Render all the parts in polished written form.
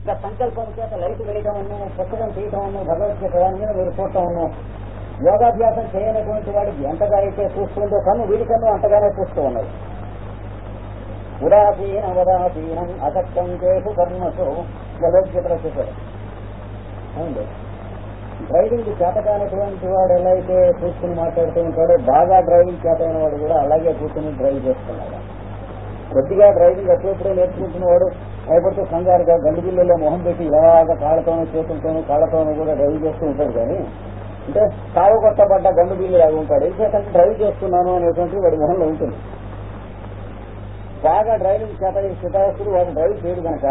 ఇంకా సంకల్పం చేత లైట్ వేయడం పుస్తకం తీయటం భగవద్గీత దాని మీద మీరు చూడటం యోగాభ్యాసం చేయనటువంటి వాడికి ఎంతగా అయితే చూస్తుందో కన్ను వీడి కన్ను అంతగానే చూస్తూ ఉన్నది. ఉదాసీనం అసక్తం చేసు కర్మసు భగవద్గీతలో చెప్పాడు. అవును, డ్రైవింగ్ చేతకానటువంటి వాడు ఎలా అయితే కూర్చుని మాట్లాడుతూ ఉంటాడో బాగా డ్రైవింగ్ చేతైన వాడు కూడా అలాగే కూర్చుని డ్రైవ్ చేస్తున్నాడు. కొద్దిగా డ్రైవింగ్ ఎప్పుడెప్పుడో నేర్చుకుంటున్నవాడు భయపడుతూ కంగారుగా గండుగిళ్ళలో మొహం పెట్టి ఇలాగా కాళ్ళతోనూ చేతులతోనూ కాళ్ళతోనూ కూడా డ్రైవ్ చేస్తూ ఉంటాడు. కానీ అంటే సాగు కొట్టబడ్డ గండుగిల్లు లాగా ఉంటాడు. ఎందుకంటే డ్రైవ్ చేస్తున్నాను అనేటువంటి వాడి మొహంలో ఉంటుంది. బాగా డ్రైవింగ్ చేతస్తుడు వాడు డ్రైవ్ చేయడు కనుక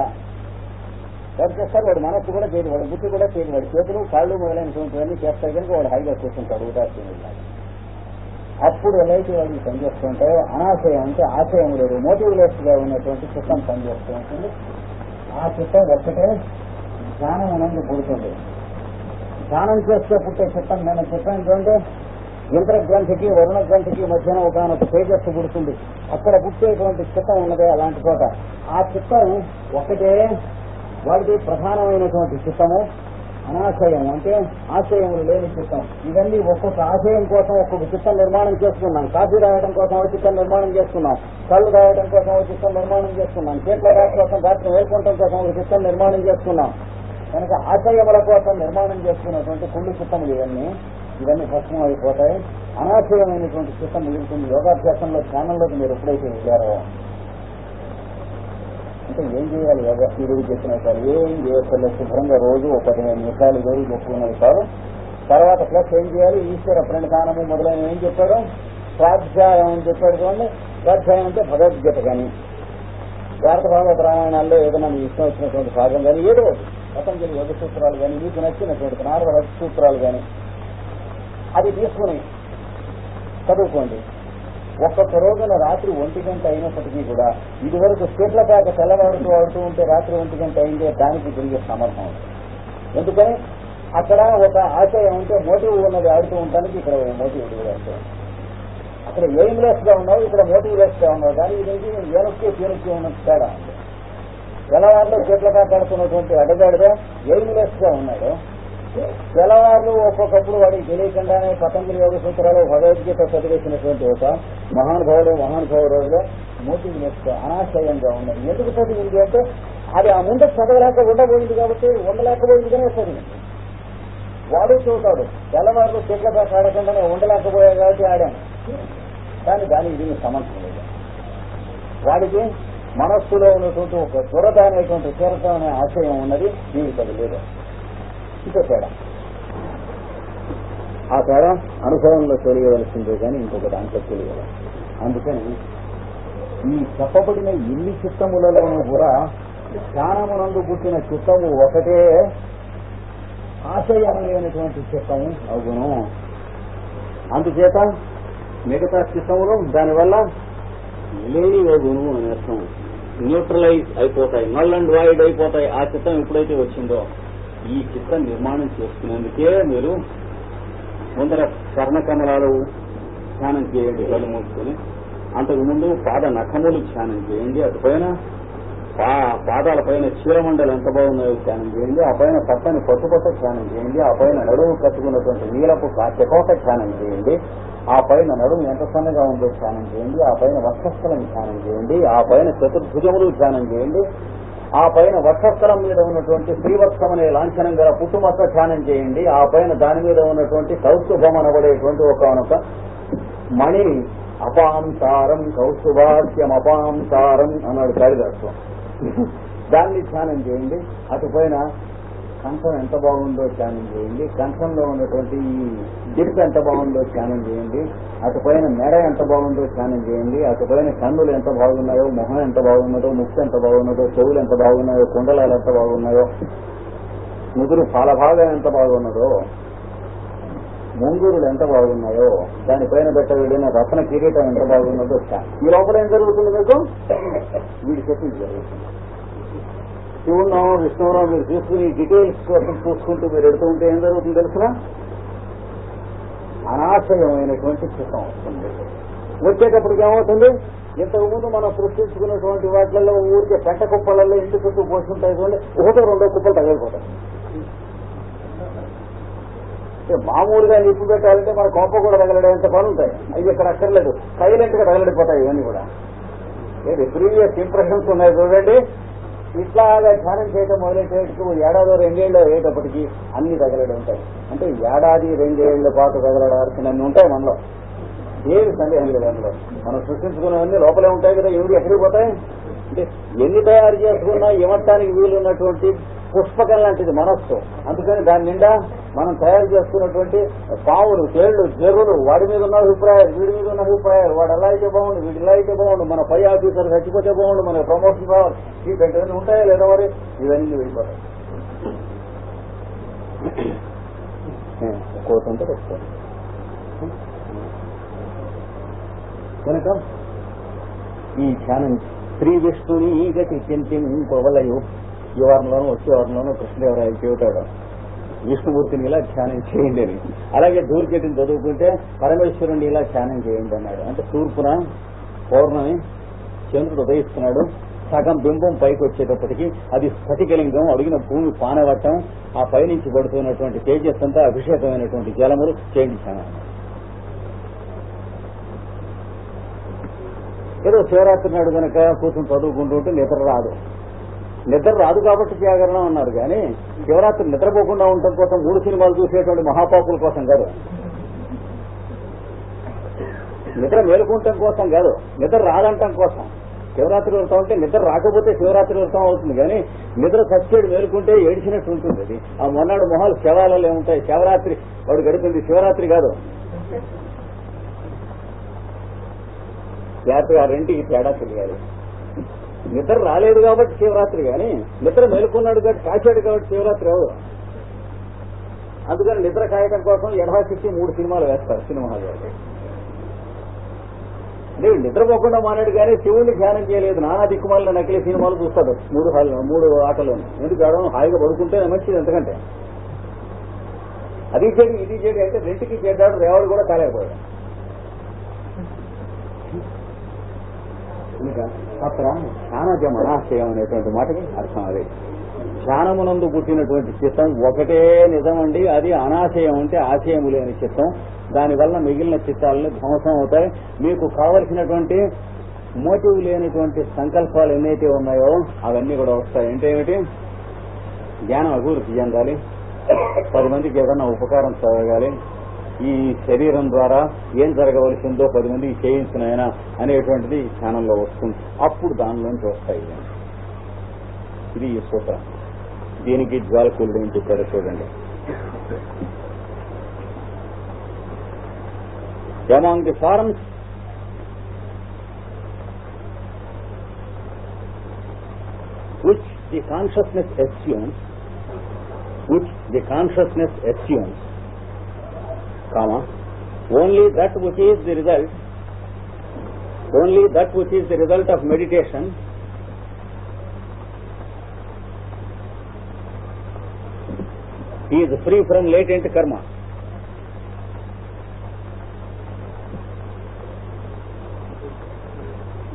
వాడు చేస్తారు. వాడు మనస్సు కూడా చేయడు, వాడు బుద్ధి కూడా చేయడు, వాడి చేతులు కాళ్ళు మొదలైనటువంటివన్నీ చేస్తాయి కనుక వాడు హైగా కూర్చుంటాడు ఉదాసీనంగా. అప్పుడు ఎలా అయితే వాడికి పనిచేస్తుంటాయో అనాశయం అంటే ఆశయం లేదు, మోటివ్లెస్ గా ఉన్నటువంటి చిత్తం పనిచేస్తూ ఉంటుంది. ఆ చిత్తం ఒక్కటే ధ్యానం అనేది పుడుతుంది. ధ్యానం చేస్తే పుట్టే చిత్తం నేను చెప్పాను ఏంటంటే ఇంద్రగ్రంథికి వరుణ గ్రంథికి మధ్యన ఒకనొక తేజస్సు పుడుతుంది. అక్కడ పుట్టేటువంటి చిత్తం ఉన్నదే అలాంటి చోట ఆ చిత్తం ఒకటే వాడికి ప్రధానమైనటువంటి చిత్తము. అనాశయం అంటే ఆశయములు లేని చిత్తం. ఇవన్నీ ఒక్కొక్క ఆశయం కోసం ఒక్కొక్క చిత్తం నిర్మాణం చేసుకున్నాం. కాఫీ రాయడం కోసం ఒక చిత్తం నిర్మాణం చేసుకున్నాం, కళ్ళు రాయడం కోసం ఒక చిత్తం నిర్మాణం చేసుకున్నాం, చేట్ల రాయడం కోసం రాత్రి వేసుకుంటం కోసం ఒక చిత్తం నిర్మాణం చేసుకున్నాం. కనుక ఆశయముల కోసం నిర్మాణం చేసుకున్నటువంటి కుళ్ళు చిత్తములు ఇవన్నీ భస్మం అయిపోతాయి. అనాశయమైనటువంటి చిత్తం మిగులుతుంది. యోగాభ్యాసంలో ధ్యానంలోకి మీరు ఎప్పుడైతే వెళ్ళారో అంటే ఏం చేయాలి? యోగా ఈరోజు చెప్పిన సార్ ఏం చేయక్కర్లే, శుభ్రంగా రోజు ఒక 15 నిమిషాలు రోజు చెప్పుకున్నది సార్. తర్వాత ప్లస్ ఏం చేయాలి? ఈశ్వర ప్రణిధానము మొదలైన ఏం చెప్పాడు? స్వాధ్యాయం అని చెప్పాడు. చూడండి, స్వాధ్యాయం అంటే భగవద్గీత కానీ భారత భాగవత రామాయణాల్లో ఏదైనా మీ ఇష్టం వచ్చినటువంటి భాగం కానీ ఏదో పతంజలి యోగ సూత్రాలు కానీ మీకు నచ్చినటువంటి నారద సూత్రాలు కానీ అది తీసుకుని చదువుకోండి. ఒక్కొక్క రోజున రాత్రి 1 గంట అయినప్పటికీ కూడా ఇదివరకు స్టేట్ల ప్యాక తెల్లవాడుతూ ఉంటే రాత్రి 1 గంట అయిందే దానికి తిరిగే సమర్థం. ఎందుకని అక్కడ ఒక ఆశయం ఉంటే మోటివ్ ఉన్నది ఆడుతూ ఉంటానికి ఇక్కడ మోటివ్ అంటే అక్కడ ఎయిమ్లెస్ గా ఉన్నావు, ఇక్కడ మోటివ్లెస్ గా ఉన్నావు. కానీ ఇది ఏనొక్కి పీనొక్కి ఉన్నది తేడా ఉంది. తెల్లవారులో స్టేట్ల ప్యాక ఆడుతున్నటువంటి అడగాడుగా ఎయిమ్లెస్ గా ఉన్నాడు. తెల్లవారులు ఒక్కొక్కప్పుడు వాడికి తెలియకుండానే పతంజలి యోగ సూత్రాలు భగవద్గీత చదివేసినటువంటి ఒక మహానుభావుడుగా మోటివ్లెస్గా అనాశయంగా ఉన్నది. ఎందుకు చదివింది అంటే అది ఆ ముందు చదవలేక ఉండబోయింది కాబట్టి ఉండలేకపోయిందిగానే చదివింది. వాడు చూతాడు తెల్లవారులు చెట్లగా ఆడకుండానే ఉండలేకపోయాయి కాబట్టి ఆడాను. కానీ దానికి దీనికి సంబంధం లేదు. వాడికి మనస్సులో ఉన్నటువంటి ఒక దురద అనేటువంటి తీరత అనే ఆశయం ఉన్నది, దీనికి అది లేదు. ఇంకో తేడా, ఆ తేడా అనుభవంలో తెలియవలసిందే కానీ ఇంకొక దాంట్లో తెలియదు. అందుకని ఈ చెప్పబడిన ఇన్ని చిత్తములలోనూ కూడా ధ్యానమునందు పుట్టిన చిత్తము ఒకటే ఆశయం లేనటువంటి చిత్తము అవును. అందుచేత మిగతా చిత్తములు దానివల్ల లేని వగును అనే అర్థం, న్యూట్రలైజ్ అయిపోతాయి, నల్ అండ్ వైడ్ అయిపోతాయి. ఆ చిత్తం ఎప్పుడైతే వచ్చిందో ఈ చిత్తం నిర్మాణం చేసుకునేందుకే మీరు ముందర కర్ణకమలాలు ధ్యానం చేయండి కళ్ళు మూసుకొని. అంతకుముందు పాద నఖములు ధ్యానం చేయండి. అటుపైన పాదాల పైన చీరమండలు ఎంత బాగున్నాయో ధ్యానం చేయండి. ఆ పైన పచ్చని పట్టుపట్ట ధ్యానం చేయండి. ఆ పైన నడుము కట్టుకున్నటువంటి నీలపు చెకోట ధ్యానం చేయండి. ఆ పైన నడుము ఎంత సన్నగా ఉందో ధ్యానం చేయండి. ఆ పైన వక్షస్థలం ధ్యానం చేయండి. ఆ పైన చతుర్భుజములు ధ్యానం చేయండి. ఆ పైన వక్షస్థలం మీద ఉన్నటువంటి శ్రీవత్సం అనే లాంఛనం గల పుట్టుమచ్చ ధ్యానం చేయండి. ఆ పైన దాని మీద ఉన్నటువంటి కౌస్తుభం అనబడేటువంటి ఒకనొక మణిని అపాంసారం కౌస్తుభాస్యం అపాంసారం అన్నాడు కాళిదాసు. దాన్ని ధ్యానం చేయండి. అటుపైన కంఠం ఎంత బాగుందో ధ్యానం చేయండి. కంఠంలో ఉన్నటువంటి ఈ డిప్ ఎంత బాగుందో ధ్యానం చేయండి. అటుపైన మెడ ఎంత బాగుందో ధ్యానం చేయండి. అటుపైన కన్నులు ఎంత బాగున్నాయో, మొహం ఎంత బాగున్నదో, ముక్కు ఎంత బాగున్నదో, చెవులు ఎంత బాగున్నాయో, కుండలాలు ఎంత బాగున్నాయో, ముదురు పాలభాగం ఎంత బాగున్నదో, ముంగురులు ఎంత బాగున్నాయో, దానిపైన పెట్టబడిన రత్న కిరీటం ఎంత బాగున్నదో. ఈ లోపల ఏం జరుగుతుంది? మీకు వీడి చెప్పింది జరుగుతుంది. శివున్నాం విష్ణువున్నాం మీరు చూసుకుని డీటెయిల్స్ కోసం చూసుకుంటూ మీరు ఎడుతూ ఉంటే ఏం జరుగుతుంది తెలుసునా? అనాశయమైనటువంటి చిత్తం వస్తుంది. వచ్చేటప్పటికి ఏమవుతుంది? ఇంతకుముందు మనం సృష్టించుకున్నటువంటి వాటిలలో ఊరికే పెంట కుప్పలలో ఇంటి చుట్టూ పోస్తుంటాయి చూడండి, ఒకటో రెండో కుప్పలు తగిలిపోతాయి. మామూలుగా నిప్పు పెట్టాలంటే మన కొంప కూడా తగలడేంత పని ఉంటాయి. అవి ఇక్కడ అక్కర్లేదు, సైలెంట్ గా తగలడిపోతాయి. ఇవన్నీ కూడా ఏది ప్రీవియస్ ఇంప్రెషన్స్ ఉన్నాయి చూడండి. ఇట్లాగా ధ్యానం చేయడం మొదలెట్టేటప్పుడు ఏడాదో రెండేళ్ళు అయ్యేటప్పటికీ అన్ని తగలడి ఉంటాయి. అంటే ఏడాది రెండేళ్ల పాటు తగలడాల్సినన్ని ఉంటాయి మనలో, ఏమి సందేహం లేదు. అందులో మనం సృష్టించుకున్నవన్నీ లోపలే ఉంటాయి కదా, ఎవరు ఎక్కడికి పోతాయి అంటే ఎన్ని తయారు చేసుకున్నా ఇవ్వటానికి వీలున్నటువంటి పుష్పకం లాంటిది మనస్సు. అందుకని దాని నిండా మనం తయారు చేసుకున్నటువంటి పావులు, తేళ్లు, జర్రులు, వాడి మీద ఉన్న అభిప్రాయాలు, వీడి మీద ఉన్న అభిప్రాయాలు, వాడు ఎలా అయితే బాగుండు, వీడు ఇలా అయితే బాగుండు, మన పై ఆఫీసర్ చచ్చిపోతే బాగుండు, మన ప్రమోషన్ రావాలి, ఈ పెంటనే ఉంటాయా లేదా మరి, ఇవన్నీ వెళ్ళిపోతాయి. కోసంతో వస్తుంది కనుక ఈ ధ్యానం శ్రీ విష్ణుని గతి చింతిం పొవలయు ఈ వారంలోనూ వచ్చే వారంలోనూ కృష్ణదేవరాయలు చెబుతాడు విష్ణుమూర్తిని ఇలా ధ్యానం చేయండి అని. అలాగే దూర్కెటిని చదువుకుంటే పరమేశ్వరుని ఇలా ధ్యానం చేయండి అన్నాడు. అంటే తూర్పున పౌర్ణమి చంద్రుడు ఉదయిస్తున్నాడు, సగం బింబం పైకి వచ్చేటప్పటికి అది స్ఫటికలింగం, అడిగిన భూమి పానవట్టం, ఆ పైనుంచి పడుతున్నటువంటి తేజస్ అంతా అభిషేకమైనటువంటి జలములు చేయండి ధ్యానం. ఏదో శివరాత్రి నాడు కనుక కూర్చొని చదువుకుంటూ ఉంటే నిద్ర రాదు కాబట్టి జాగరణం అన్నారు. కానీ శివరాత్రి నిద్రపోకుండా ఉండటం కోసం 3 సినిమాలు చూసేటువంటి మహాపాపుల కోసం కాదు, నిద్ర మేలుకుంటం కోసం కాదు, నిద్ర రాదంటం కోసం. శివరాత్రి వ్రతం అంటే నిద్ర రాకపోతే శివరాత్రి వ్రతం అవుతుంది. కానీ నిద్ర సచ్చేడు మేలుకుంటే ఏడిచినట్టు ఉంటుంది. అది ఆ మొన్నాడు మొహాలు శవాలలో ఏముంటాయి. శివరాత్రి వాడు గడిపింది శివరాత్రి కాదు. జాగ్రత్తగా రెంటికి తేడా తెలియాలి. నిద్ర రాలేదు కాబట్టి శివరాత్రి, కానీ నిద్ర మేలుకున్నాడు కాబట్టి కాచాడు కాబట్టి శివరాత్రి అవదు. అందుకని నిద్ర కాయటం కోసం ఎడహాశక్తి 3 సినిమాలు వేస్తారు సినిమా హాల్. నేను నిద్రపోకుండా మానాడు కానీ శివుడిని ధ్యానం చేయలేదు, నానా దిక్కుమాలిన నకిలీ సినిమాలు చూస్తాడు 3 ఆటలోను. ఎందుకు ఆడడం హాయిగా పడుకుంటే మంచిది. ఎందుకంటే అది చెడు ఇది చెడు అంటే రెంటికి చేద్దాడు, రేవాడు కూడా కాలేకపోయాడు. ఇంకా అక్కడ ధ్యానజం అనాశయం అనేటువంటి మాటకి అర్థం. అది ధ్యానమునందు పుట్టినటువంటి చిత్తం ఒకటే నిజమండి, అది అనాశయం అంటే ఆశయము లేని చిత్తం. దానివల్ల మిగిలిన చిత్తాలను ధ్వంసం అవుతాయి. మీకు కావలసినటువంటి మోటివ్ లేనటువంటి సంకల్పాలు ఎన్నైతే ఉన్నాయో అవన్నీ కూడా వస్తాయి. అంటే ఏమిటి, జ్ఞానం అభివృద్ధి చెందాలి, 10 మందికి ఏదన్నా ఉపకారం జరగాలి, ఈ శరీరం ద్వారా ఏం జరగవలసిందో 10 మందికి చేయించిన ఆయన అనేటువంటిది ధ్యానంలో వస్తుంది. అప్పుడు దానిలోంచి వస్తాయి. ఇది ఈ సూత్రం. దీనికి జ్వాలకులుడు ఏం చెప్పారో చూడండి. Among the forms which the consciousness assumes, only that which is the result of meditation is free from latent karma.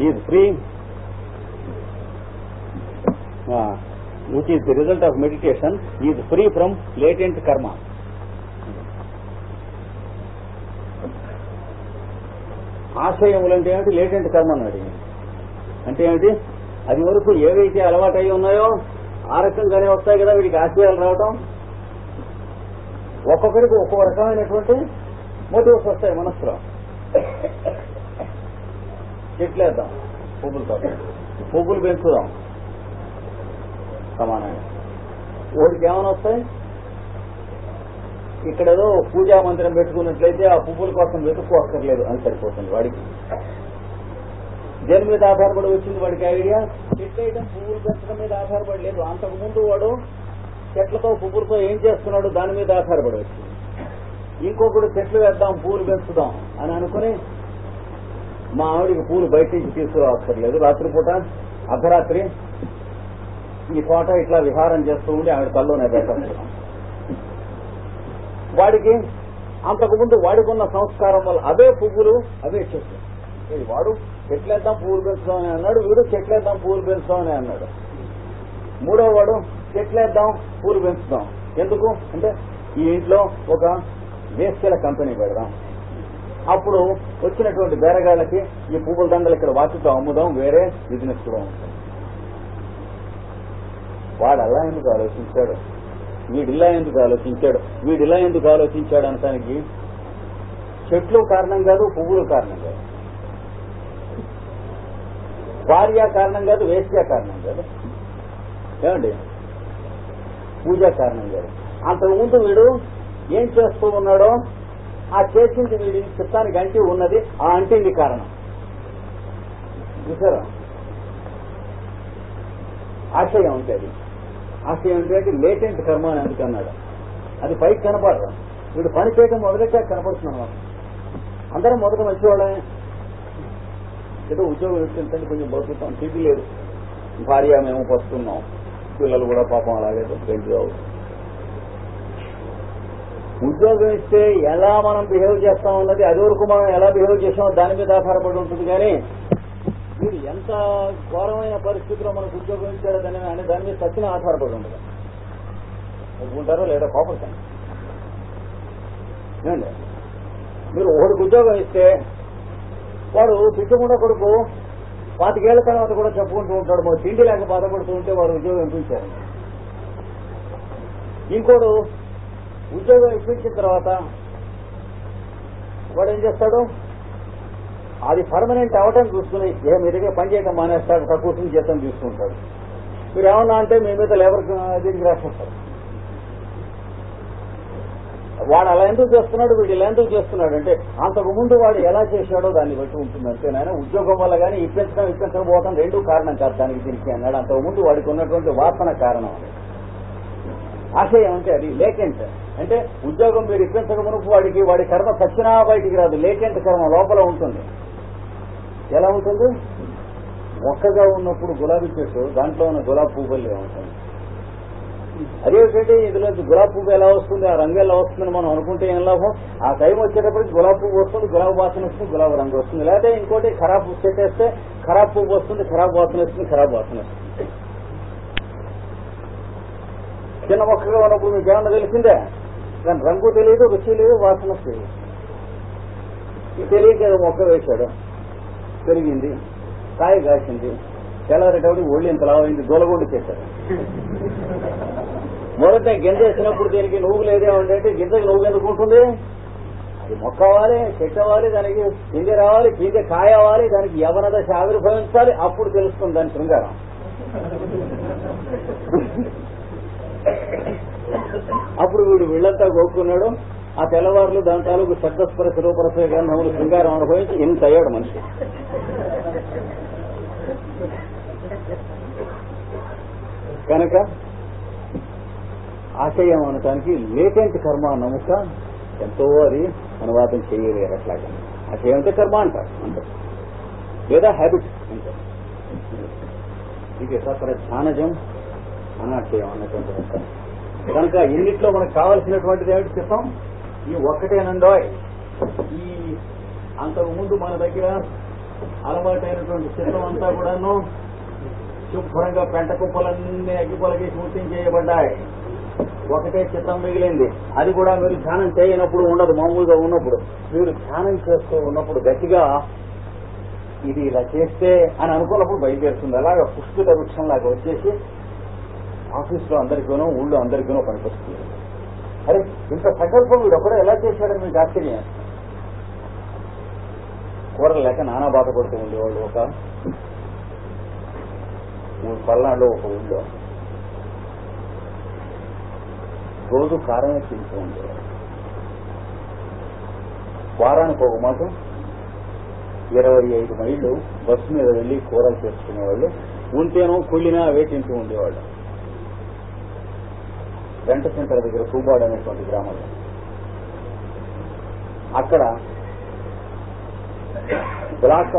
Is free, which is the result of meditation, is free from latent karma. ఆశయములంటే ఏమిటి, latent కర్మ అన్నాడు. అంటే ఏమిటి, అది వరకు ఏవైతే అలవాటు అయి ఉన్నాయో ఆ రకంగానే వస్తాయి కదా వీడికి ఆశయాలు రావటం. ఒక్కొక్కరికి ఒక్కో రకమైనటువంటి మోటివ్స్ వస్తాయి మనస్సులో. చెట్లేద్దాం, పువ్వులు పెంచుదాం సమానంగా. వాడికి ఏమైనా వస్తాయి, ఇక్కడేదో పూజా మందిరం పెట్టుకున్నట్లయితే ఆ పువ్వుల కోసం వెతుక్కోక్కర్లేదు అని సరిపోతుంది వాడికి. దేని మీద ఆధారపడి వచ్చింది వాడికి ఐడియా, చెట్టు పువ్వులు పెంచడం మీద ఆధారపడలేదు. అంతకుముందు వాడు చెట్లతో పువ్వులతో ఏం చేస్తున్నాడు దాని మీద ఆధారపడి వచ్చింది. ఇంకొకడు చెట్లు వేద్దాం పూలు పెంచుదాం అని అనుకుని, మా ఆవిడికి పూలు బయట నుంచి తీసుకురావక్కర్లేదు, రాత్రిపూట అర్ధరాత్రి ఈ తోట ఇట్లా విహారం చేస్తూ ఉండి ఆవిడ తల్లోనే పెట్టాను. వాడికి అంతకుముందు వాడికున్న సంస్కారం వల్ల అవే పువ్వులు అవే చెట్లు. వాడు చెట్లేద్దాం పువ్వులు పెంచుదామని అన్నాడు, వీడు చెట్లేద్దాం పువ్వులు పెంచుదామని అన్నాడు. మూడో వాడు చెట్లేద్దాం పూలు పెంచుదాం, ఎందుకు అంటే ఈ ఇంట్లో ఒక వేస్కెల కంపెనీ పెడదాం, అప్పుడు వచ్చినటువంటి బేరగాళ్ళకి ఈ పువ్వుల దండలు ఇక్కడ వాటితో అమ్ముదాం, వేరే బిజినెస్ కూడా ఉంటుంది. వాడు అలా ఎందుకు ఆలోచించాడు, వీడిలా ఎందుకు ఆలోచించాడు, వీడిలా ఎందుకు ఆలోచించాడు అనటానికి చెట్లు కారణం కాదు, పువ్వులు కారణం కాదు, భార్య కారణం కాదు, వేశ్య కారణం కాదు, ఏమండి పూజ కారణం కాదు. అంతకుముందు వీడు ఏం చేస్తూ ఉన్నాడో ఆ చేసింది వీడి చిత్తానికి అంటి ఉన్నది, ఆ అంటింది కారణం. చూసారా ఆశయం అంటే అది. ఆశయం అంటే లేటెంట్ కర్మ అని అందుకన్నాడు. అది పైకి కనపడదు, వీడు పని చేయడం మొదలెట్టాక కనపడుతున్నాం. అందరం మొదట మంచివాళ్ళమే, ఏదో ఉద్యోగం ఏంటంటే కొంచెం బతుకుతాం, తిరిగి లేదు, భార్య మేము పస్తున్నాం, పిల్లలు కూడా పాపం అలాగే పెంచుగా. ఉద్యోగం ఇస్తే ఎలా మనం బిహేవ్ చేస్తాం అన్నది అది వరకు మనం ఎలా బిహేవ్ చేసామో దాని మీద ఆధారపడి ఉంటుంది. కానీ మీరు ఎంత ఘోరమైన పరిస్థితిలో మనకు ఉద్యోగం ఇచ్చారో దాని మీద సచ్చిన ఆధారపడి ఉండదు. ఒప్పుకుంటారో లేదా కోపడతాను ఏమండి. మీరు ఒకటికి ఉద్యోగం ఇస్తే వాడు పిచ్చకుండా కొడుకు 25 ఏళ్ల తర్వాత కూడా చెప్పుకుంటూ ఉంటాడు, మా తిండి లేక బాధపడుతూ ఉంటే వాడు ఉద్యోగం ఇప్పించారు. ఇంకోడు ఉద్యోగం ఇప్పించిన తర్వాత వాడు ఏం చేస్తాడు, అది పర్మనెంట్ అవటం చూసుకుని మీ దగ్గర పని చేయడం మానేస్తాడు, తక్కువ జీతం తీసుకుంటాడు. మీరు ఏమన్నా అంటే మీ మీద లేబర్ దీనికి రాసేస్తారు. వాడు అలా ఎందుకు చేస్తున్నాడు, వీడు ఇలా ఎందుకు చేస్తున్నాడు అంటే అంతకు ముందు వాడు ఎలా చేశాడో దాన్ని బట్టి ఉంటుంది అంతే. నాయన ఉద్యోగం వల్ల కానీ ఇప్పించకపోవడం రెండూ కారణం కాదు దానికి దీనికి అన్నాడు. అంతకు ముందు వాడికి ఉన్నటువంటి వాసన కారణం. ఆశయం అంటే అది లేటెంట్ అంటే ఉద్యోగం మీరు ఇప్పించకమునుపు వాడి కర్మ సచ్చినా బయటికి రాదు, లేటెంట్ కర్మ లోపల ఉంటుంది. ఎలా ఉంటుంది, మొక్కగా ఉన్నప్పుడు గులాబీ చెట్టు దాంట్లో ఉన్న గులాబీ పువ్వులే ఉంటుంది. అదేమిటంటే ఇందులో గులాబీ పువ్వు ఎలా వస్తుంది, ఆ రంగు ఎలా వస్తుందని మనం అనుకుంటే ఏం లాభం, ఆ టైం వచ్చేటప్పటికి గులాబీ పువ్వు వస్తుంది, గులాబీ వాసన వస్తుంది, గులాబీ రంగు వస్తుంది. లేకపోతే ఇంకోటి ఖరాబ్ చెట్టేస్తే ఖరాబ్ పువ్వు వస్తుంది, ఖరాబ్ వాసన వస్తుంది, ఖరాబ్ వాసన వస్తుంది. చిన్న మొక్కగా ఉన్నప్పుడు మీకు ఏమన్నా తెలిసిందే, దాని రంగు తెలియదు, రుచి లేదు, వాసన తెలియదు. ఇది తెలియక మొక్క వేశాడు, పెరిగింది, కాయ కాసింది, తెల్లరేటప్పుడు ఒళ్ళు ఇంత లావైంది, దూలగొండి చేశాడు. మొదట గింజ వేసినప్పుడు దీనికి నువ్వు లేదే ఉంటే గింజకి నువ్వు ఎందుకు ఉంటుంది, అది మొక్క అవ్వాలి, చెట్టు అవ్వాలి, దానికి గింజ రావాలి, గింజ కాయ అవ్వాలి, దానికి యవన దశ ఆవిర్భవించాలి, అప్పుడు తెలుస్తుంది దాని శృంగారం. అప్పుడు వీళ్ళంతా గోక్కున్నాడు. ఆ తెల్లవారులు దాని తాలూకు శబ్దస్పర శిరోపరసే గంధములు శృంగారం అనుభవించి ఇంత అయ్యాడు మనిషి. కనుక ఆశయం అనటానికి లేటెంట్ కర్మ నముక ఎంతో అది అనువాదం చేయలేరు. అట్లాగే ఆశయం అంటే కర్మ అంటారు అంతే, లేదా హ్యాబిట్ అంటే. ఇది సత్ర ధ్యానజం అనాశయం అన్నటువంటి. కనుక ఇన్నిట్లో మనకు కావాల్సినటువంటిది ఏమిటి చిత్తం, ఈ ఒక్కటేనండో. ఈ అంతకు ముందు మన దగ్గర అలవాటైనటువంటి చిత్తం అంతా కూడాను శుభ్రంగా పెంట కుప్పలన్నీ అగ్గిపొలకేసి ముట్టించేయబడ్డాయి. ఒకటే చిత్తం మిగిలింది. అది కూడా మీరు ధ్యానం చేయనప్పుడు ఉండదు, మామూలుగా ఉన్నప్పుడు. మీరు ధ్యానం చేస్తూ ఉన్నప్పుడు గట్టిగా ఇది ఇలా చేస్తే అని అనుకున్నప్పుడు బయలుదేరుతుంది. అలాగా పుష్పిత వృక్షంలాగా వచ్చేసి ఆఫీస్లో అందరికీనో ఊళ్ళో అందరికీనో పనికొస్తుంది. అరే ఇంత సంకల్పం వీడు ఒకడే ఎలా చేశాడని మీకు ఆశ్చర్యం. కూరలు లేక నానా బాధపడుతూ ఉండేవాళ్ళు. ఒక పల్నాడులో ఒక ఊళ్ళో రోజు కారమే తింటూ ఉండేవాడు. వారానికి ఒక మాట 25 మైళ్ళు బస్సు మీద వెళ్లి కూరలు చేసుకునేవాళ్ళు. ఉంటేనో కుళ్ళినా అవే తింటూ ఉండేవాళ్ళు. వెంట సెంటర్ దగ్గర సూబాడు అనేటువంటి గ్రామంలో. అక్కడ బ్లాక్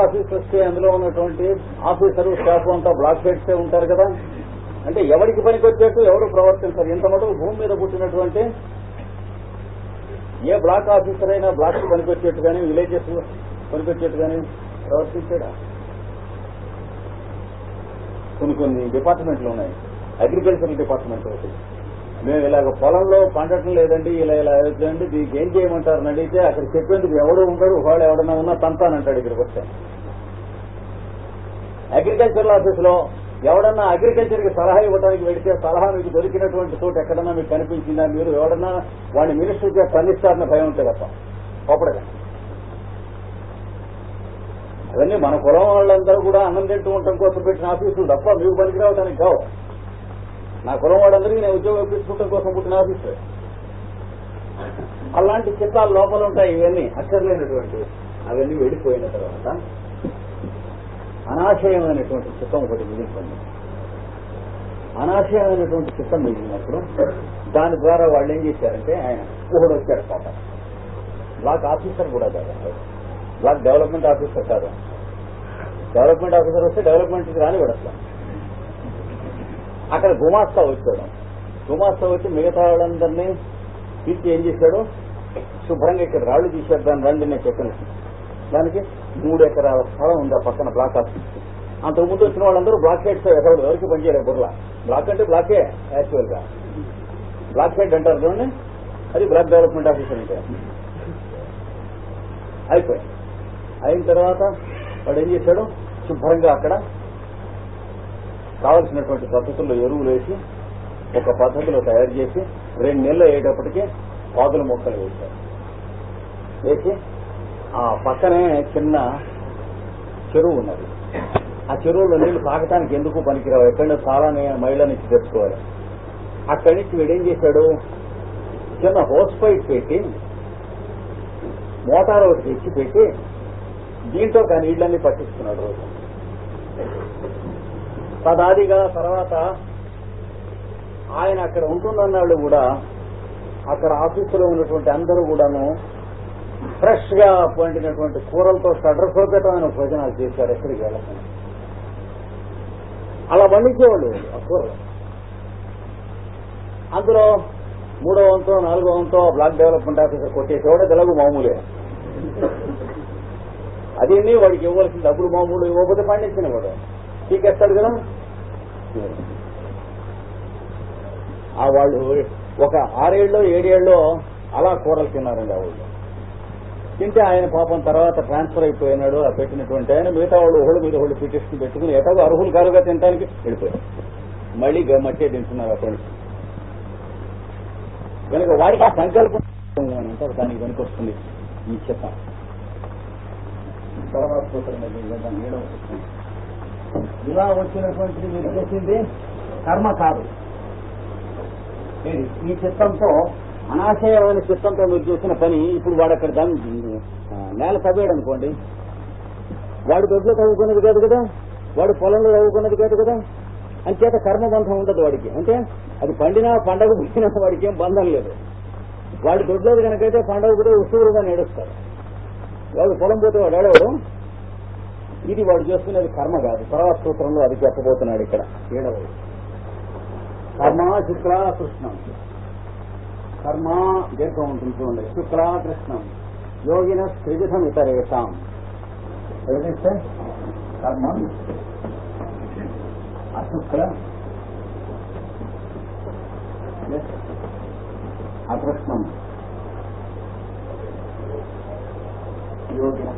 ఆఫీస్ వస్తే అందులో ఉన్నటువంటి ఆఫీసరు స్టాఫ్ అంతా బ్లాక్ హెడ్సే ఉంటారు కదా. అంటే ఎవరికి పనికి వచ్చేట్టు ఎవరు ప్రవర్తించారు. ఎంత మటుకు భూమి మీద పుట్టినటువంటి ఏ బ్లాక్ ఆఫీసర్ అయినా బ్లాక్ పనికొచ్చేట్టు కానీ విలేజెస్ పనికొచ్చేట్టు కానీ ప్రవర్తించాడా? కొన్ని డిపార్ట్మెంట్లు ఉన్నాయి. అగ్రికల్చరల్ డిపార్ట్మెంట్ ఒకటి, మేము ఇలాగ పొలంలో పండటం లేదండి, ఇలా అవుతుందండి, దీనికి ఏం చేయమంటారని అడిగితే అక్కడ చెప్పేందుకు ఎవడు ఉంటాడు, వాళ్ళు ఎవడన్నా ఉన్నా తంతానంటాడు. ఇక్కడికి వస్తే అగ్రికల్చరల్ ఆఫీసులో ఎవడన్నా అగ్రికల్చర్ కి సలహా ఇవ్వడానికి వెడితే సలహా మీకు దొరికినటువంటి చోటు ఎక్కడన్నా మీకు కనిపించిందా? మీరు ఎవడన్నా వాడిని మినిస్టర్గా స్పందిస్తారన్న భయం ఉంటే తప్ప కోపడగా. అవన్నీ మన కులం వాళ్ళందరూ కూడా అన్నం తింటూ ఉండటం కోసం పెట్టిన ఆఫీసులు తప్ప మీకు పనికి రావడానికి కావు. నా కులం వాళ్ళందరికీ నేను ఉద్యోగం ఇప్పించుకోవడం కోసం పుట్టిన ఆఫీసు. అలాంటి చిత్తాలు లోపల ఉంటాయి. ఇవన్నీ అక్కర్లేనటువంటి అవన్నీ వెళ్ళిపోయిన తర్వాత అనాశయమైనటువంటి చిత్తం ఒకటి మిగిలిపోయింది. అనాశయమైనటువంటి చిత్తం మిగిలినప్పుడు దాని ద్వారా వాళ్ళు ఏం చేశారంటే, ఆయన ఊహడు వచ్చారు పాప. బ్లాక్ ఆఫీసర్ కూడా కాదు, బ్లాక్ డెవలప్మెంట్ ఆఫీసర్ కాదు. డెవలప్మెంట్ ఆఫీసర్ వస్తే డెవలప్మెంట్కి రాని అసలు. అక్కడ గుమాస్తా వచ్చాడు. గుమాస్తా వచ్చి మిగతా వాళ్ళందరినీ పిలిచి ఏం చేశాడు, శుభ్రంగా ఇక్కడ రాళ్లు తీశాడు. దాన్ని రండి నేను చెప్పినట్టు. దానికి 3 ఎకరాల స్థలం ఉంది ఆ పక్కన బ్లాక్ ఆఫీస్. అంతకుముందు వచ్చిన వాళ్ళందరూ బ్లాక్ హెడ్స్. ఎవరికి పనిచేయలేదు బుర్లా. బ్లాక్ అంటే బ్లాకే యాక్చువల్ గా. బ్లాక్ హెడ్ అంటారు చూడండి, అది బ్లాక్ డెవలప్మెంట్ ఆఫీసర్ అంటే. అయిపోయింది. అయిన తర్వాత వాడు ఏం చేశాడు, శుభ్రంగా అక్కడ కావలసినటువంటి పద్ధతుల్లో ఎరువులు వేసి ఒక పద్ధతిలో తయారు చేసి 2 నెలలు అయ్యేటప్పటికీ పాదుల మొక్కలు వేశారు. వేసి ఆ పక్కనే చిన్న చెరువు ఉన్నది. ఆ చెరువులో నీళ్లు తాగటానికి ఎందుకు పనికిరావు, ఎక్కడో చాలా మైళ్ళ నుంచి తెచ్చుకోవాలి. అక్కడి నుంచి వీడేం చేశాడు, చిన్న హోస్ పైప్ పెట్టి మోటార్ ఒకటి తెచ్చి పెట్టి దీంతో ఆ నీళ్లన్నీ పట్టిస్తున్నాడు రోజు. తదాదిగా తర్వాత ఆయన అక్కడ ఉంటున్నవాళ్ళు కూడా, అక్కడ ఆఫీసులో ఉన్నటువంటి అందరూ కూడాను ఫ్రెష్ గా వండినటువంటి కూరలతో సడ్రసోపేతమైన భోజనాలు చేశారు. ఎక్కడికి వెళ్ళకుండా అలా వండించేవాళ్ళు ఆ కూరలు. అందులో 3వ వంతో 4వ వంతో బ్లాక్ డెవలప్మెంట్ ఆఫీసర్ కొట్టేసేవాడు. తెలుగు మామూలే. అది వాడికి ఇవ్వాల్సిన డబ్బులు మామూలు, ఇవ్వకపోతే పండించిన వాడు చీకేస్తాడు కదా. ఆ వాళ్ళు ఒక 6 ఏళ్ళలో 7 ఏళ్ళలో అలా కూరలు తిన్నారండి ఆ ఊళ్ళో. తింటే ఆయన పాపం తర్వాత ట్రాన్స్ఫర్ అయిపోయినాడు. ఆ పెట్టినటువంటి ఆయన మిగతా వాళ్ళు ఒకళ్ళు మీద ఒకళ్ళు పిటిషన్ పెట్టుకుని ఎటాగో అర్హులు కారుగా తినడానికి వెళ్ళిపోయారు. మళ్ళీ మట్టే తింటున్నారు అక్కడి నుంచి. కనుక వాడికి ఆ సంకల్పం అంటారు, దానికి పనికొస్తుంది ఈ చిత్తం. తర్వాత ఇలా వచ్చినటువంటిది మీరు చేసింది కర్మ కాదు. ఈ చిత్తంతో, అనాశయమైన చిత్తంతో మీరు చేసిన పని ఇప్పుడు వాడు అక్కడ దాన్ని నేల తవ్వాడు అనుకోండి, వాడు దొడ్లో తవ్వుకున్నది కాదు కదా, వాడు పొలంలో తవ్వుకున్నది కాదు కదా. అంచేత కర్మబంధం ఉండదు వాడికి. అంటే అది పండినా పండగ పుట్టినా వాడికి ఏం బంధం లేదు. వాడు దొడ్లోది కనుకైతే పండగ కూడా ఉత్సూరుగా నేడుస్తారు. వాడు పొలం పోతే వాడు ఏడవడు. ఇది వాడు చేస్తున్నది కర్మ కాదు. తర్వాత సూత్రంలో అది చెప్పబోతున్నాడు ఇక్కడ 7వ. కర్మ శుక్లా కృష్ణం. కర్మ దీర్ఘం ఉంటుంది చూడండి. శుక్లా కృష్ణం యోగిన త్రివిధం ఇతరేషాం. ఏదైతే కర్మ అశుక్ల అకృష్ణం యోగిన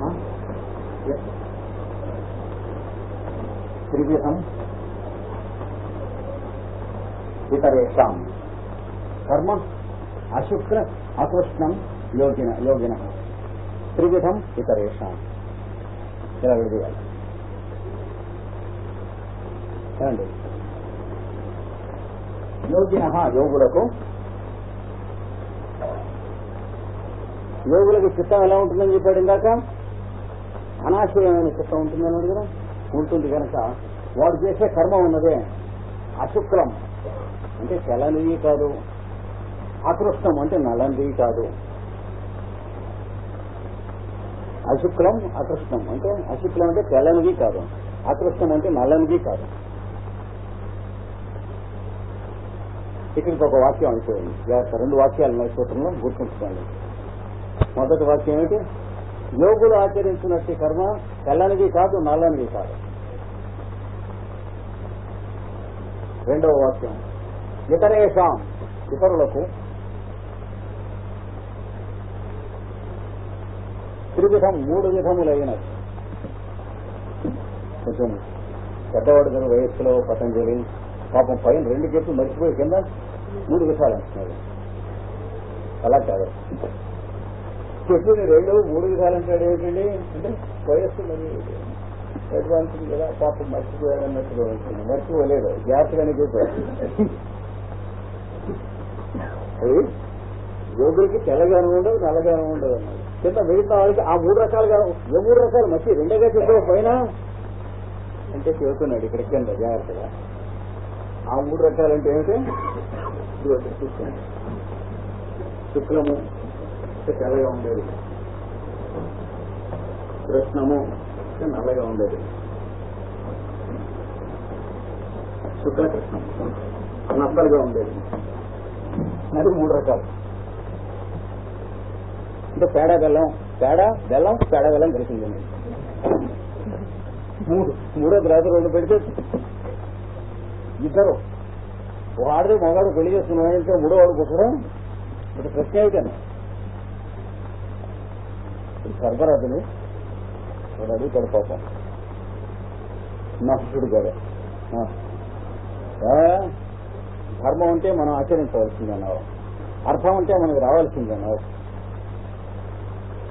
త్రివిధం ఇతరేషాం. కర్మ అశుక్ల అకృష్ణం యోగిన త్రివిధం ఇతరేషాం. ఇలా విడియాలి అండి. యోగిన యోగులకు చిత్తం ఎలా ఉంటుందని చెప్పాడు ఇందాక. అనాశయమైన చిత్తం ఉంటుందన్నాడు కదా. ఉంటుంది కనుక వాడు చేసే కర్మ ఉన్నదే అశుక్లం అంటే తెల్లనివి కాదు, అకృష్ణం అంటే నల్లనివి కాదు. అశుక్లం అకృష్ణం అంటే అశుక్లం అంటే తెల్లనివి కాదు, అకృష్ణం అంటే నల్లనివి కాదు. ఇక్కడికి ఒక వాక్యం అయిపోయింది. 2 వాక్యాలు ఉన్నాయి సూత్రంలో గుర్తుంచుకోండి. మొదటి వాక్యం ఏమిటి? యోగులు ఆచరించినట్టు కర్మ తెల్లనిది కాదు, నల్లనిది కాదు. రెండవ వాక్యం ఇతరేషాం, ఇతరులకు త్రివిధం, 3 విధములైనది. కొంచెం పెద్దవాడు గారు వయస్సులో పతంజలి పాపం పైన 2 చెప్పి మర్చిపోయి కింద 3 విషయాలు అంటున్నారు. అలా కాదు, చెప్పి 3 విధాలు అంటాడు ఏమిటండి అంటే వయస్సు మరి అడ్వాన్స్ కదా, పాపం మర్చిపోయాడు అన్నట్టుగా ఉంటుంది. మర్చిపోలేదు, జాగ్రత్తగానే చెప్పాడు. యోగులకి తెల్లగాను ఉండదు, నల్లగాను ఉండదు అన్నది. కింద మిగతా వాళ్ళకి ఆ 3 రకాలుగా, ఏ 3 రకాలు మంచి 2గా చెప్పావు పైన అంటే చెబుతున్నాడు ఇక్కడ కింద జాగ్రత్తగా. ఆ 3 రకాలంటే ఏమిటి? శుక్లము తెల్లగా ఉండేది, కృష్ణము నల్లగా ఉండేది, శుక్ల కృష్ణం నల్లగా ఉండేది. అది 3 రకాలు. అంటే పేడ బెల్లం, పేడ బెల్లం కలిసిందండి. 3వ గ్లాసు 2 పెడితే ఇద్దరు, వాడితే మగాడు పెళ్లి చేసుకున్నాడంటే 3వ వాడు పుట్టడం ఇప్పుడు ప్రశ్న ఏమిటండి? సర్వరాజుని వాడు అడుగుతాడు పాపం నహుడు గారు, ధర్మం అంటే మనం ఆచరించవలసింది అన్నావు, అర్థం అంటే మనకు రావాల్సింది అన్నావు,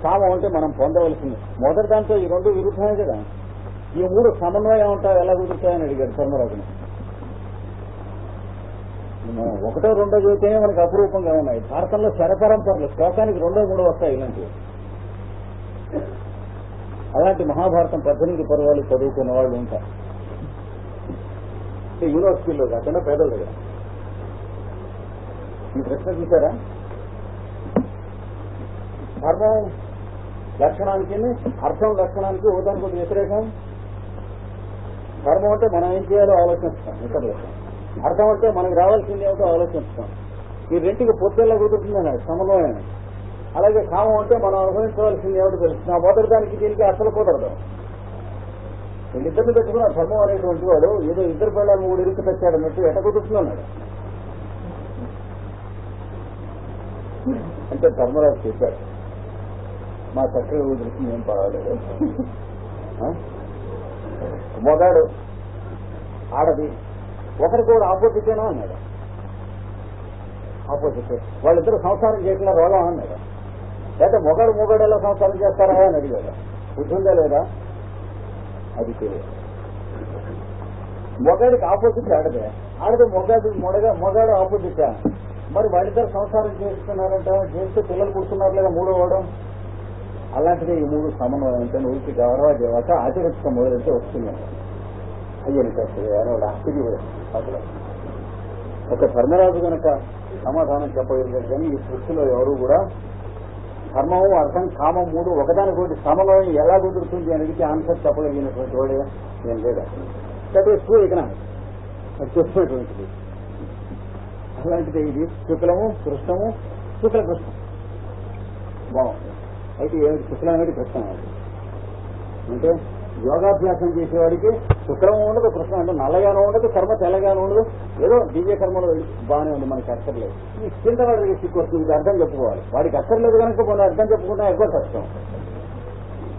కామం అంటే మనం పొందవలసింది. మొదటి దాంట్లో ఈ 2 విరుద్ధమే కదా, ఈ 3 సమన్వయం ఉంటావు ఎలా కుదురుతాయని అడిగాడు ధర్మరాజుని. 1వ 2వ చదివితేనే మనకు అపురూపంగా ఉన్నాయి. భారతంలో శరపరంపరలు శ్లోకానికి 2వ 3వ వస్తాయి ఇలాంటివి. అలాంటి మహాభారతం 18 పర్వాలు చదువుకున్న వాళ్ళు ఉంటారు. యూనివర్సిటీలో కాకుండా పేదల దగ్గర. ఈ ప్రశ్న చూసారా? ధర్మం లక్షణానికి, అర్థం లక్షణానికి ఒకదానికి ఒక వ్యతిరేకం. ధర్మం అంటే మనం ఏం చేయాలో ఆలోచిస్తాం ఇతరులకు, అర్థం అంటే మనకు రావాల్సింది ఏమిటో ఆలోచిస్తాం. ఈ 2కి పొత్తుల్లా కుదురుతుంది అన్నాడు సమన్వయం. అలాగే కామం అంటే మనం అనుభవించవలసింది ఏమిటో తెలుస్తుంది. ఆ మొదటి దానికి దీనికి అసలు కుదరదు. వీళ్ళిద్దరిని పెట్టుకున్న ధర్మం అనేటువంటి వాడు ఏదో 2 పిల్లలు 3 ఇరుకు తెచ్చాడన్నట్టు ఎట కుదురుతున్నాడు. అంటే ధర్మరాజు చెప్పాడు, మా చక్కగా కుదురుతుంది, ఏం పర్వాలేదు. మొగాడు ఆడది ఒకరికి కూడా ఆపోజిటేనా అన్నాడు. ఆపోజిట్, వాళ్ళిద్దరు సంసారం చేయకుండా రోగం అన్నాడు. లేకపోతే మొగాడు ఎలా సంసారం చేస్తారా అని అడిగాడు. బుద్ధుందా లేదా? అది తెలియదు. మొగాడికి ఆపోజిట్ ఆడదే, మొగాడు ఆపోజిటా? మరి వాళ్ళిద్దరు సంసారం చేస్తున్నారంట, చేస్తే పిల్లలు కూర్చున్నారు లేదా 3వ వాడు. అలాంటిదే ఈ 3 సమన్వయం అంటే నువ్వుకి గౌరవ దేవత ఆచరించడం మొదలైతే వస్తున్నాను. అయ్యని కష్టం వాడు ఆశ్చర్యపడు. అసలు ఒక ధర్మరాజు కనుక సమాధానం చెప్పగలిగారు. కానీ ఈ సృష్టిలో ఎవరు కూడా ధర్మము, అర్థం, కామం 3 ఒకదానికొకటి సమన్వయం ఎలా కుదురుతుంది అనేది ఆన్సర్ చెప్పగలిగినటువంటి వాడే నేను లేదా. దట్ ఈస్ ట్రూ ఎకనామిక్స్, అది చెప్పినటువంటిది. అలాంటిది ఇది శుక్లము కృష్ణము, శుక్ల కృష్ణం బాగుంది. అయితే ఏమిటి శుక్లం ఏమిటి కృష్ణం ఏమిటి అంటే యోగాభ్యాసం చేసేవాడికి శుక్రము ఉండదు, కృష్ణం అంటే నల్లగానూ ఉండదు, కర్మ తెల్లగానూ ఉండదు. ఏదో దివ్య కర్మలో బాగానే ఉంది, మనకి అక్కర్లేదు. ఈ కింద వాడికి సిక్కు వస్తుంది, ఇది అర్థం చెప్పుకోవాలి. వాడికి అక్కర్లేదు కనుక కొన్ని అర్థం చెప్పుకుంటా ఎక్కువ కష్టం.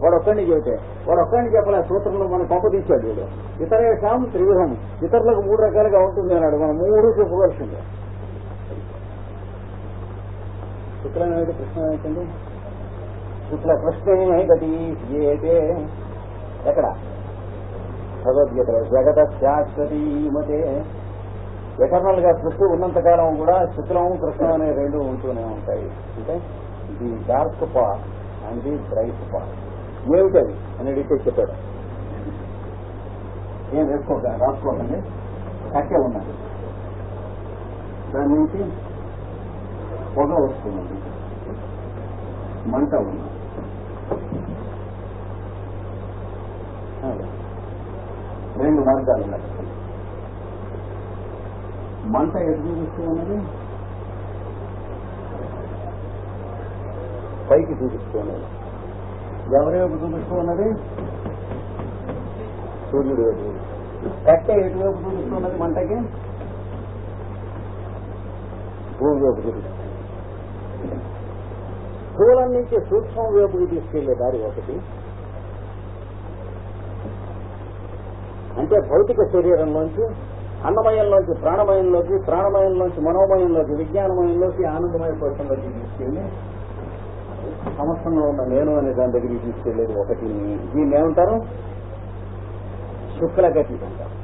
వాడు ఒక్కడిని చెబితే వాడు ఒక్కడిని చెప్పలే, సూత్రంలో మనం పంపదీశాడు వీడు. ఇతరేషాం త్రివిధం, ఇతరులకు 3 రకాలుగా ఉంటుంది అన్నాడు. మనం 3 చెప్పుకోవాల్సిందే. శుక్లం ఏమిటి కృష్ణం ఏమిటండి? శుక్ల కృష్ణే గతి ఏటే ఎక్కడ భగవద్గీతలో జగత శాశ్వతీ మతే. ఎటర్నల్ గా సృష్టి ఉన్నంతకాలం కూడా శుక్లం కృష్ణం అనే 2 ఉంటూనే ఉంటాయి. అంటే the dark part and the bright part. ఏమిటది అని అడిగితే చెప్పాడు. ఏం రాసుకోకండి, కట్టె ఉన్నది, దాని నుంచి పొగ వస్తున్నది, మంట ఉన్నది. రెండు మార్గాలు ఉన్నాయి. మంట ఎటు చూస్తూ ఉన్నది, పైకి చూపిస్తున్నది. ఎవరి వైపు చూపిస్తూ ఉన్నది? సూర్యుడి వైపు. కట్టె ఎటువైపు చూపిస్తున్నది? మంటకి భూమి వైపు చూపిస్తుంది. స్థూలం నుంచి సూక్ష్మం వైపుకి తీసుకెళ్లే దారి ఒకటి. అంటే భౌతిక శరీరంలోంచి అన్నమయంలోంచి ప్రాణమయంలోకి, ప్రాణమయంలోంచి మనోమయంలోకి, విజ్ఞానమయంలోకి, ఆనందమయ కోశంలోకి తీసుకెళ్లి సమస్తంలో ఉన్న నేను అనే దాని దగ్గరికి తీసుకెళ్లేది ఒకటి. దీన్ని ఏమంటారు? శుక్లగతి అంటారు.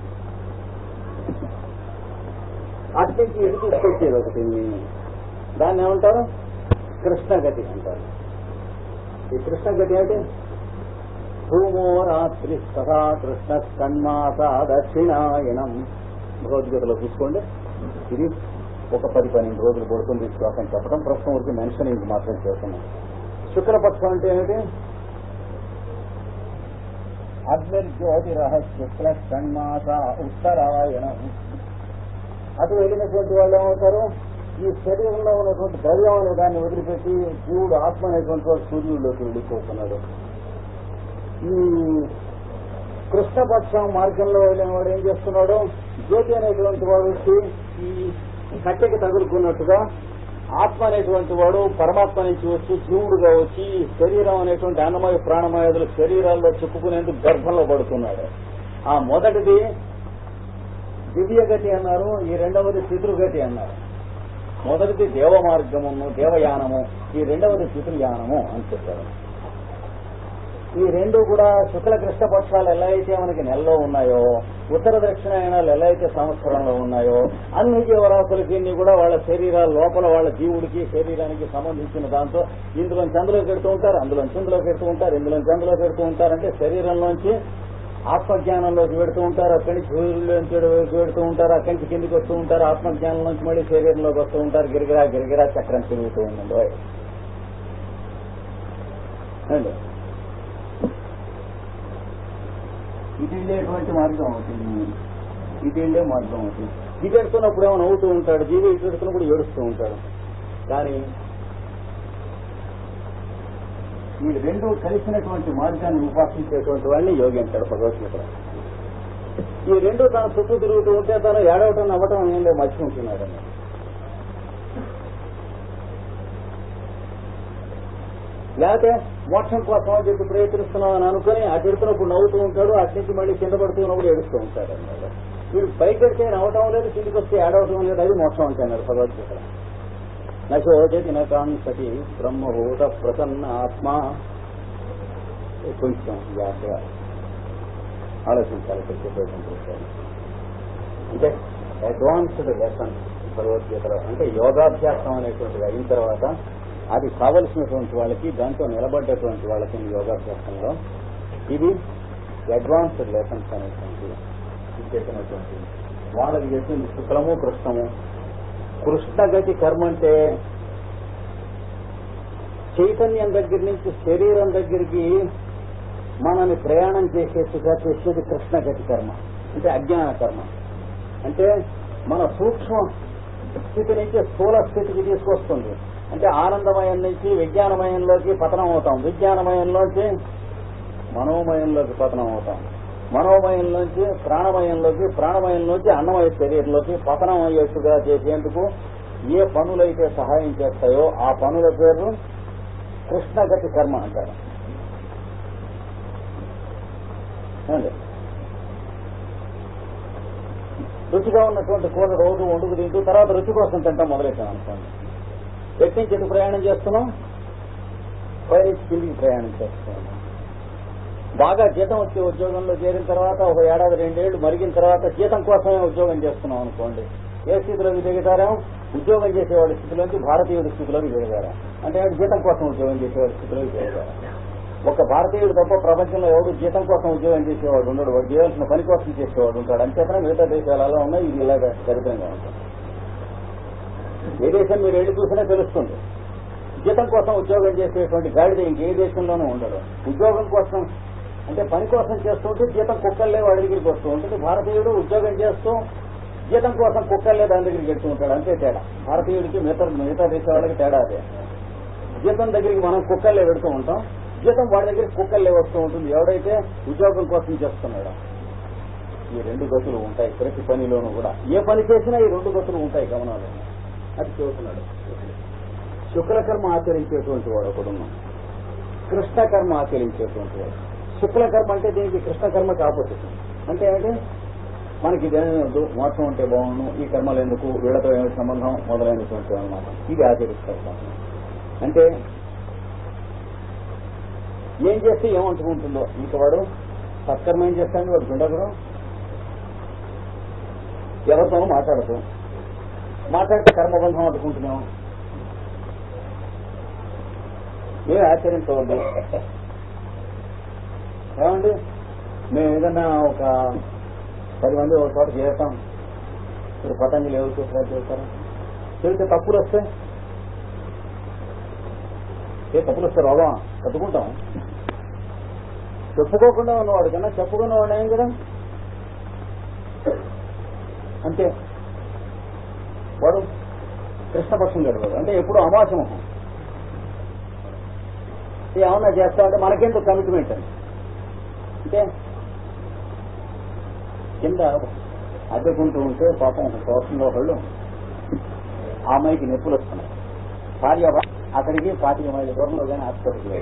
అట్నుంచి ఎటు తీసుకొచ్చేది ఒకటి. దాన్ని ఏమంటారు? కృష్ణగతి అంటారు. ఈ కృష్ణగతి అంటే భూమో రాత్రి సహా కృష్ణ కన్మాస దక్షిణాయనం. భగవద్గీతలో చూసుకోండి. ఇది ఒక 10-12 రోజులు పడుతుంది శ్లోకం చెప్పడం. ప్రస్తుతం వరకు మెన్షన్ ఇది మాత్రం చేస్తున్నాం. శుక్లపక్షం అంటే ఏమిటి? అగ్నిర్జ్యోతిరహ శుక్ల కన్మాస ఉత్తరాయణం. అటు వెళ్ళినటువంటి వాళ్ళు ఏమవుతారు? ఈ శరీరంలో ఉన్నటువంటి ద్రవ్యం అనే దాన్ని వదిలిపెట్టి జీవుడు ఆత్మ అనేటువంటి వాడు సూర్యుడిలోకి వెళ్ళిపోతున్నాడు. ఈ కృష్ణపక్షం మార్గంలో వెళ్ళిన వాడు ఏం చేస్తున్నాడు? జ్యోతి అనేటువంటి వాడు ఈ కట్టెకి తగులుకున్నట్టుగా ఆత్మ అనేటువంటి వాడు పరమాత్మ నుంచి వచ్చి జీవుడుగా వచ్చి శరీరం అనేటువంటి అన్నమయ ప్రాణమయాదులు శరీరాల్లో చిక్కుకునేందుకు గర్భంలో పడుతున్నాడు. ఆ మొదటిది దివ్యగతి అన్నారు, ఈ రెండవది పితృగతి అన్నారు. మొదటిది దేవ మార్గము, దేవయానము, ఈ రెండవది పితృయానము అని చెప్పారు. ఈ రెండు కూడా శుక్ల కృష్ణ పక్షాలు ఎలా అయితే మనకి నెలలో ఉన్నాయో, ఉత్తర దక్షిణాయనాలు ఎలా అయితే సంవత్సరంలో ఉన్నాయో, అన్ని జీవరాశులకి కూడా వాళ్ళ శరీరాల లోపల వాళ్ళ జీవుడికి శరీరానికి సంబంధించిన దాంతో ఇందులో చంద్రలోకి పెడుతూ ఉంటారు, అందులో చంద్రలోకి పెడుతూ ఉంటారు, ఇందులో చంద్రలోకి పెడుతూ ఉంటారంటే శరీరంలోంచి ఆత్మజ్ఞానంలోకి పెడుతూ ఉంటారు, అక్కడి నుంచి సూర్యుల్లోంచి పెడుతూ ఉంటారు, అక్కడి నుంచి కిందికి వస్తూ ఉంటారు, ఆత్మజ్ఞానంలోంచి మళ్ళీ శరీరంలోకి వస్తూ ఉంటారు. గిరిగిరా గిరిగిరా చక్రం తిరుగుతూ ఉండండి. ఇది వెళ్ళేటువంటి మార్గం అవుతుంది, ఇది వెళ్ళే మార్గం అవుతుంది. ఇది పెడుతున్నప్పుడు ఏమో నవ్వుతూ ఉంటాడు, జీవి ఇటు పెడుతున్నప్పుడు ఏడుస్తూ ఉంటాడు. కానీ ఈ రెండు కలిసినటువంటి మార్గాన్ని ఉపాసించేటువంటి వాళ్ళని యోగి అంటాడు భగవద్గీతలో. ఈ రెండు తన చుట్టూ తిరుగుతూ ఉంటే తను ఏడవటం నవ్వటం ఏం లేదు, మర్చిపోతున్నాడని. లేకపోతే మోక్షం కోసం అని చెప్పి ప్రయత్నిస్తున్నాం అని అనుకుని అటు ఎడుతున్నప్పుడు నవ్వుతూ ఉంటాడు, అటు నుంచి మళ్ళీ కింద పడుతున్నప్పుడు ఏడుస్తూ ఉంటాడు అన్నమాట. వీడు పైకి పెడితే నవ్వటం లేదు, కిందికి వస్తే ఏడవటం లేదు, అది మోక్షం అంటే అన్నారు భగవద్గీత. నశోచతి నకాంసతి బ్రహ్మభూత ప్రసన్న ఆత్మ. కొంచెం జాగ్రత్తగా ఆలోచించాలి చెప్పేటువంటి. అంటే అడ్వాన్స్డ్ లెసన్ భగవద్గీతలో. అంటే యోగాభ్యాసం అనేటువంటిది అయిన తర్వాత అది కావలసినటువంటి వాళ్ళకి, దాంతో నిలబడ్డటువంటి వాళ్ళకి యోగాభ్యాసంలో ఇది అడ్వాన్స్డ్ లెసన్స్ అనేటువంటి చెప్పినటువంటి వాళ్ళకి చెప్పింది శుక్లము కృష్ణము. కృష్ణగతి కర్మ అంటే చైతన్యం దగ్గర నుంచి శరీరం దగ్గరికి మనల్ని ప్రయాణం చేసేట్టుగా చేసేది కృష్ణగతి కర్మ. అంటే అజ్ఞాన కర్మ. అంటే మన సూక్ష్మ స్థితి నుంచి స్థూల స్థితికి తీసుకొస్తుంది. అంటే ఆనందమయం నుంచి విజ్ఞానమయంలోకి పతనం అవుతాం, విజ్ఞానమయంలోంచి మనోమయంలోకి పతనం అవుతాం, మనోమయంలోంచి ప్రాణమయంలోకి, ప్రాణమయంలోంచి అన్నమయ శరీరంలోకి పతనం అయ్యేట్టుగా చేసేందుకు ఏ పనులైతే సహాయం చేస్తాయో ఆ పనుల పేరు కృష్ణగతి కర్మ అంటారు. రుచిగా ఉన్నటువంటి కూర రోజు వండుకు తింటూ తర్వాత రుచి కోసం తింటాం మొదలెట్టాం అనుకోండి. ఎట్టి నుంచి ఎటు ప్రయాణం చేస్తున్నాం? పైనుంచి కిందికి ప్రయాణం చేస్తున్నాం. బాగా జీతం వచ్చే ఉద్యోగంలో చేరిన తర్వాత ఒక ఏడాది 2 ఏళ్లు మరిగిన తర్వాత జీతం కోసమే ఉద్యోగం చేస్తున్నాం అనుకోండి. ఏ స్థితిలోకి దిగుతారో ఉద్యోగం చేసేవాడి స్థితిలోకి భారతీయుడి స్థితిలోకి దిగుతారా? అంటే జీతం కోసం ఉద్యోగం చేసేవాడి స్థితిలోకి దిగుతారా? ఒక భారతీయుడు తప్ప ప్రపంచంలో ఎవడు జీతం కోసం ఉద్యోగం చేసేవాడు ఉండడు. వాడు చేయాల్సిన పని కోసం చేసేవాడు ఉంటాడు. అంతేకాని మిగతా దేశాలలో ఉన్నాయి, ఇది ఇలాగ దరిద్రంగా ఉంటుంది. ఏ దేశం మీరు వెళ్ళి చూసినా తెలుస్తుంది. జీతం కోసం ఉద్యోగం చేసేటువంటి గాడిద ఇంకే దేశంలోనూ ఉండదు. ఉద్యోగం కోసం అంటే పని కోసం చేస్తుంటే జీతం కుక్కల్లే వాడి దగ్గరికి వస్తూ ఉంటుంది. భారతీయుడు ఉద్యోగం చేస్తూ జీతం కోసం కుక్కల్లే దాని దగ్గరికి వెళ్తూ ఉంటాడు. అంతే తేడా. భారతీయుడికి మిగతా దేశాల వాళ్ళకి తేడా అదే. జీతం దగ్గరికి మనం కుక్కర్లే పెడుతూ ఉంటాం, జీతం వాడి దగ్గరికి కుక్కర్లే వస్తూ ఉంటుంది. ఎవడైతే ఉద్యోగం కోసం చేస్తున్నాడో ఈ రెండు గతులు ఉంటాయి ప్రతి పనిలోనూ కూడా. ఏ పని చేసినా ఈ రెండు గతులు ఉంటాయి గమనాలు. అది చూస్తున్నాడు. శుక్లకర్మ ఆచరించేటువంటి వాడు ఒకడున్నాం, కృష్ణకర్మ ఆచరించేటువంటి వాడు. శుక్లకర్మ అంటే దీనికి కృష్ణకర్మకి ఆపోజిట్. అంటే ఏంటి, మనకి ఇదేమో మోసం ఉంటే బాగుండు, ఈ కర్మలు ఎందుకు, వీళ్ళతో ఏమి సంబంధం మొదలైనటువంటి అన్నమాట. ఇది ఆచరిస్తారు. అంటే ఏం చేస్తే ఏమంటుకుంటుందో, ఇంకా వాడు సత్కర్మ ఏం చేస్తాడు, వాడు దుండగుడు. ఎవరితోనూ మాట్లాడితే కర్మబంధం అడ్డుకుంటున్నాం. మేము ఆచరించవద్దు. ఏమండి, మేము ఏదన్నా ఒక 10 మంది ఒక చోట చేస్తాం. ఇప్పుడు పతంజలి ఎవరు చేస్తారా, చేస్తే తప్పులు వస్తే రోగం కట్టుకుంటాం. చెప్పుకోకుండా ఉన్నవాడు కన్నా చెప్పుకున్నవాడు ఏం కదా. అంతే, వాడు కృష్ణపక్షం గడవడు. అంటే ఎప్పుడు అమాసముఖం. ఏమన్నా చేస్తామంటే మనకెందుకు కమిట్మెంట్ అని. అంటే కింద అద్దెకుంటూ ఉంటే పాపం సంవత్సరంలో ఒకళ్ళు ఆ అమ్మాయికి నొప్పులు వస్తున్నాయి. భార్య అక్కడికి 25 మైళ్ళ దూరంలో కానీ హాస్పిటల్కి